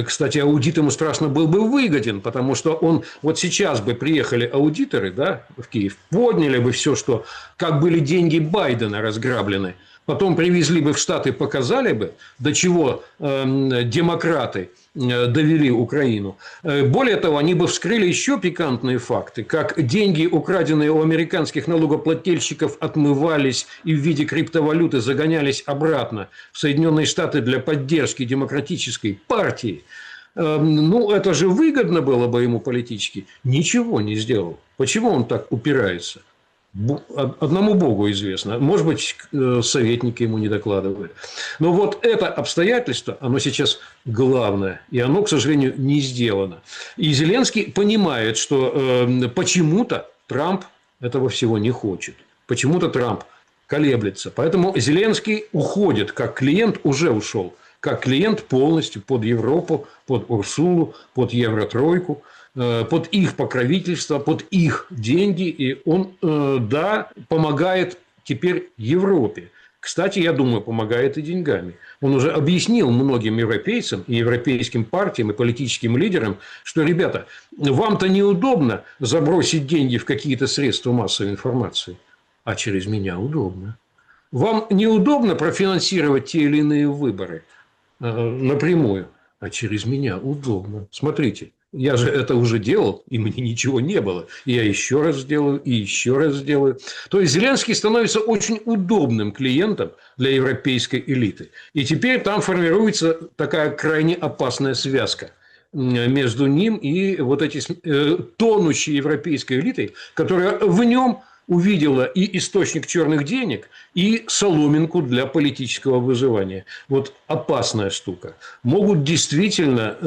Кстати, аудит ему страшно был бы выгоден, потому что он вот сейчас бы приехали аудиторы, да, в Киев, подняли бы все, что как были деньги Байдена разграблены, потом привезли бы в Штаты, показали бы, до чего демократы довели Украину. Более того, они бы вскрыли еще пикантные факты, как деньги, украденные у американских налогоплательщиков, отмывались и в виде криптовалюты загонялись обратно в Соединенные Штаты для поддержки демократической партии. Ну, это же выгодно было бы ему политически. Ничего не сделал. Почему он так упирается? Одному Богу известно. Может быть, советники ему не докладывали. Но вот это обстоятельство, оно сейчас главное. И оно, к сожалению, не сделано. И Зеленский понимает, что почему-то Трамп этого всего не хочет. Почему-то Трамп колеблется. Поэтому Зеленский уходит, как клиент уже ушел. Как клиент полностью под Европу, под Урсулу, под Евротройку, под их покровительство, под их деньги. И он, да, помогает теперь Европе. Кстати, я думаю, помогает и деньгами. Он уже объяснил многим европейцам и европейским партиям и политическим лидерам, что, ребята, вам-то неудобно забросить деньги в какие-то средства массовой информации, а через меня удобно. Вам неудобно профинансировать те или иные выборы напрямую, а через меня удобно. Смотрите. Я же это уже делал, и мне ничего не было. И я еще раз сделаю, и еще раз сделаю. То есть Зеленский становится очень удобным клиентом для европейской элиты. И теперь там формируется такая крайне опасная связка между ним и вот этой тонущей европейской элитой, которая в нем увидела и источник черных денег, и соломинку для политического выживания. Вот опасная штука. Могут действительно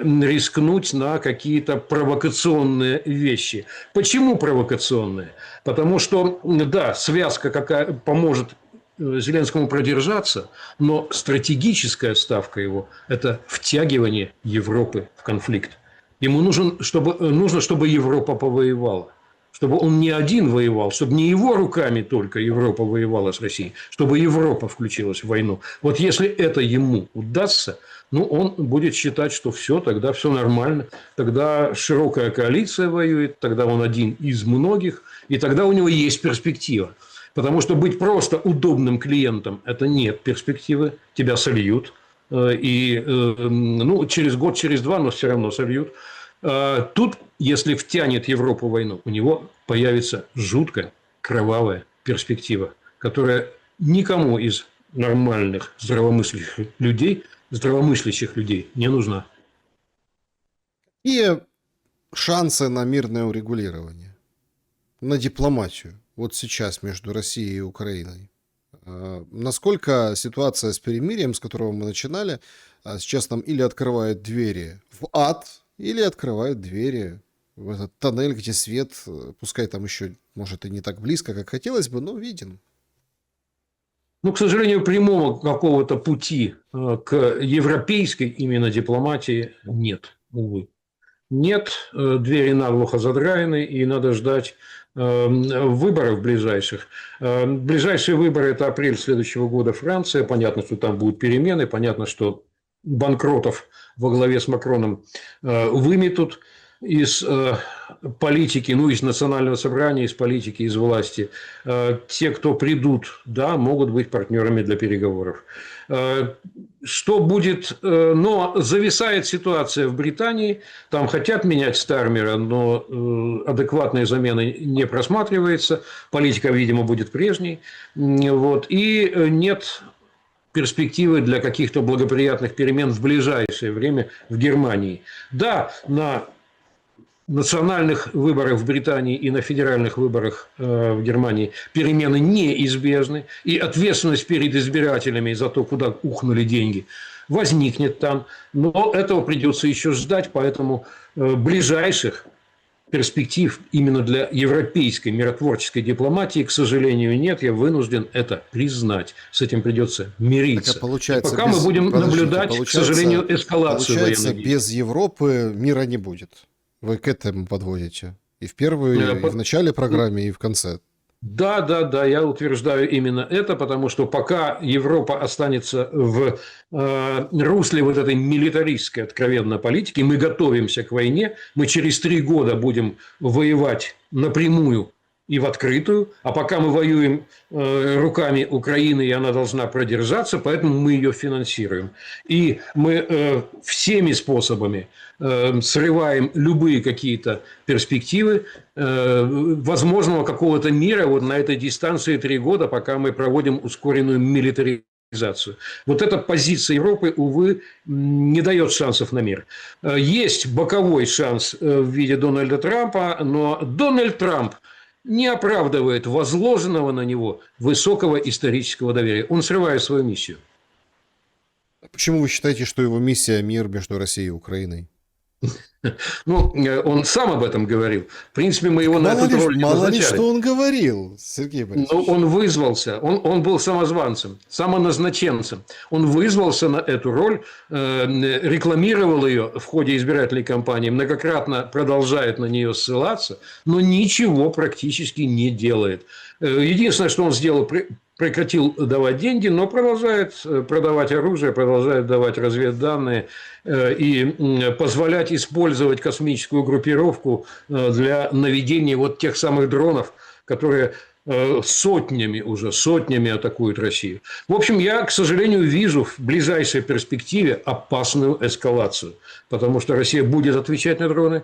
рискнуть на какие-то провокационные вещи. Почему провокационные? Потому что, да, связка какая поможет Зеленскому продержаться, но стратегическая ставка его – это втягивание Европы в конфликт. Ему нужно, чтобы Европа повоевала. Чтобы он не один воевал, чтобы не его руками только Европа воевала с Россией, чтобы Европа включилась в войну. Вот если это ему удастся, ну, он будет считать, что все, тогда все нормально, тогда широкая коалиция воюет, тогда он один из многих, и тогда у него есть перспектива. Потому что быть просто удобным клиентом – это нет перспективы, тебя сольют, и ну, через год, через два, но все равно сольют. Тут, если втянет Европу в войну, у него появится жуткая, кровавая перспектива, которая никому из нормальных, здравомыслящих людей не нужна. И шансы на мирное урегулирование, на дипломатию, вот сейчас между Россией и Украиной. Насколько ситуация с перемирием, с которого мы начинали, сейчас нам или открывает двери в ад, или открывают двери в этот тоннель, где свет, пускай там еще, может, и не так близко, как хотелось бы, но виден. Ну, к сожалению, прямого какого-то пути к европейской именно дипломатии нет, увы. Нет, двери наглухо задраены, и надо ждать выборов ближайших. Ближайшие выборы – это апрель следующего года, Франция. Понятно, что там будут перемены, понятно, что банкротов во главе с Макроном выметут из политики, ну, из национального собрания, из политики, из власти. Те, кто придут, да, могут быть партнерами для переговоров. Что будет? Но зависает ситуация в Британии. Там хотят менять Стармера, но адекватной замены не просматривается. Политика, видимо, будет прежней. Вот. И нет перспективы для каких-то благоприятных перемен в ближайшее время в Германии. Да, на национальных выборах в Британии и на федеральных выборах в Германии перемены неизбежны, и ответственность перед избирателями за то, куда ухнули деньги, возникнет там. Но этого придется еще ждать, поэтому ближайших перспектив именно для европейской миротворческой дипломатии, к сожалению, нет. Я вынужден это признать. С этим придется мириться. Пока мы будем наблюдать, к сожалению, эскалацию военной. Без Европы мира не будет. Вы к этому подводите? И в первой, и в начале программы, и в конце. Да, я утверждаю именно это, потому что пока Европа останется в русле вот этой милитаристской откровенной политики, мы готовимся к войне, мы через 3 года будем воевать напрямую и в открытую, а пока мы воюем руками Украины, и она должна продержаться, поэтому мы ее финансируем. И мы всеми способами срываем любые какие-то перспективы возможного какого-то мира вот на этой дистанции 3 года, пока мы проводим ускоренную милитаризацию. Вот эта позиция Европы, увы, не дает шансов на мир. Есть боковой шанс в виде Дональда Трампа, но Дональд Трамп не оправдывает возложенного на него высокого исторического доверия. Он срывает свою миссию. Почему вы считаете, что его миссия – мир между Россией и Украиной? Ну, он сам об этом говорил. В принципе, мы его на эту роль не назначали. Мало ли, что он говорил, Сергей Борисович. Но он вызвался, он был самозванцем, самоназначенцем. Он вызвался на эту роль, рекламировал ее в ходе избирательной кампании, многократно продолжает на нее ссылаться, но ничего практически не делает. Единственное, что он сделал, прекратил давать деньги, но продолжает продавать оружие, продолжает давать разведданные и позволять использовать космическую группировку для наведения вот тех самых дронов, которые сотнями атакуют Россию. В общем, я, к сожалению, вижу в ближайшей перспективе опасную эскалацию, потому что Россия будет отвечать на дроны.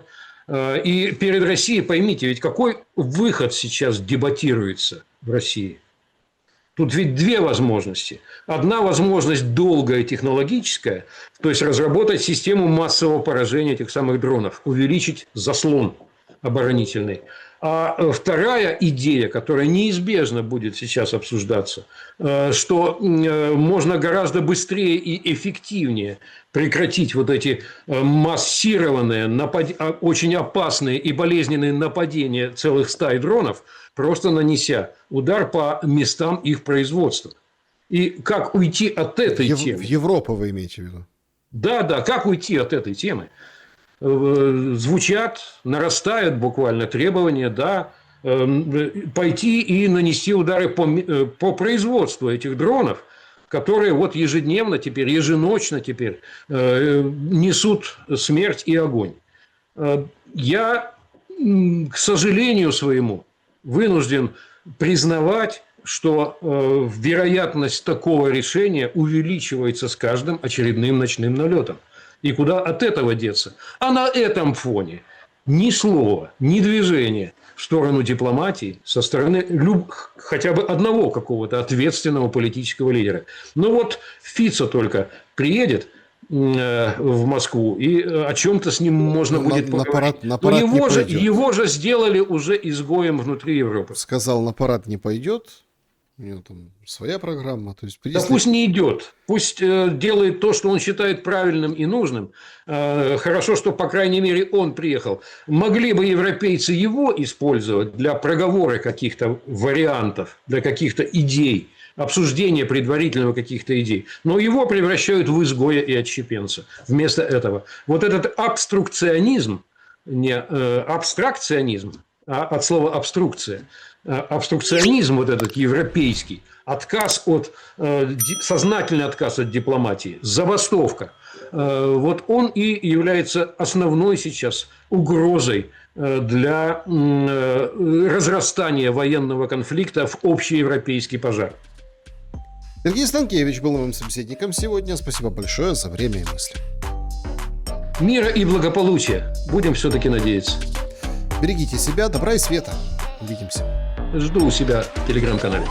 И перед Россией, поймите, ведь какой выход сейчас дебатируется в России? Тут ведь 2 возможности. Одна возможность долгая, технологическая, то есть разработать систему массового поражения этих самых дронов, увеличить заслон оборонительный. А вторая идея, которая неизбежно будет сейчас обсуждаться, что можно гораздо быстрее и эффективнее прекратить вот эти массированные, очень опасные и болезненные нападения целых стай дронов, просто нанеся удар по местам их производства. И как уйти от этой темы? В Европу вы имеете в виду? Да, как уйти от этой темы? Звучат, нарастают буквально требования, пойти и нанести удары по производству этих дронов, которые вот ежедневно теперь, еженочно теперь несут смерть и огонь. Я, к сожалению своему, вынужден признавать, что вероятность такого решения увеличивается с каждым очередным ночным налетом. И куда от этого деться? А на этом фоне ни слова, ни движения в сторону дипломатии со стороны хотя бы одного какого-то ответственного политического лидера. Ну вот Фицо только приедет в Москву, и о чем-то с ним можно будет поговорить. На парад его же сделали уже изгоем внутри Европы. Сказал, на парад не пойдет. У него там своя программа. То есть, да пусть не идет. Пусть делает то, что он считает правильным и нужным. Хорошо, что, по крайней мере, он приехал. Могли бы европейцы его использовать для проговора каких-то вариантов, для каких-то идей, обсуждения предварительного каких-то идей. Но его превращают в изгоя и отщепенца. Вместо этого. Вот этот обструкционизм, не абстракционизм, а от слова обструкция. Обструкционизм вот этот европейский, сознательный отказ от дипломатии, забастовка, вот он и является основной сейчас угрозой для разрастания военного конфликта в общеевропейский пожар. Сергей Станкевич был моим собеседником сегодня. Спасибо большое за время и мысли. Мира и благополучия. Будем все-таки надеяться. Берегите себя, добра и света. Увидимся. Жду у себя в телеграм-канале.